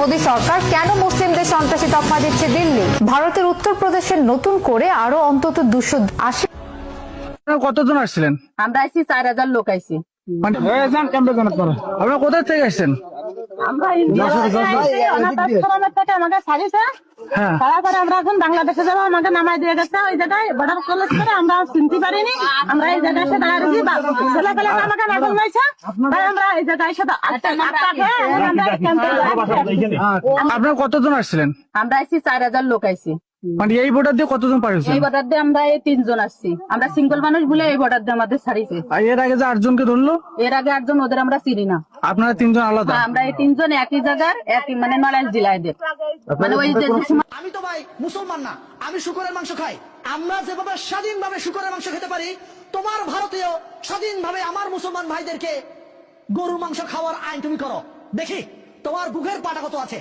মোদী সরকার কেন মুসলিমদের সন্ত্রাসী তকমা দিচ্ছে দিল্লি? ভারতের উত্তরপ্রদেশের নতুন করে আরো অন্তত 280। কতজন আসছিলেন? আমরা আইছি 4000 লোক আইছি। মানে আপনারা কোথা থেকে আসছেন? আমরা অনাথ আশ্রমের থেকে আমাকে ছাড়িয়েছে। হ্যাঁ, তারপরে আমরা এখন বাংলাদেশে যাবো, আমাকে নামাই দিয়ে গেছে ওই জায়গায় বর্ডার ক্রস করে। আমরা চিনতে পারিনি, আমরা এই জায়গায় এসে দাঁড়িয়েছি। ছেলে পেলে আমাকে নাটক হয়েছে, তাই আমরা এই জায়গায় এসে আপনারা কতজন আসছিলেন? আমরা আইছি 4000 লোক আইছি। মানে এই বর্ডার দিয়ে কতজন পার হয়েছেন? এই বর্ডার দিয়ে আমরা এই 3 জন আসছি। আমরা সিঙ্গল মানুষ বলে এই বর্ডার দিয়ে আমাদের ছাড়িয়েছে। আর এর আগে যে 8 জনকে ধরলো, এর আগে 8 জন, ওদের আমরা চিনি না। আপনারা 3 জন আলাদা? আমরা এই 3 জন একই জায়গার, একই মানে নড়াইল জেলায়। মানে ওই যে আমি তো ভাই মুসলমান না, আমি শুকরের মাংস খাই। আমরা যেভাবে স্বাধীনভাবে শুকরের মাংস খেতে পারি, তোমার ভারতীয় স্বাধীনভাবে আমার মুসলমান ভাইদেরকে গরুর মাংস খাওয়ার আইন তুমি করো। দেখি তোমার বুকের পাটা কত আছে।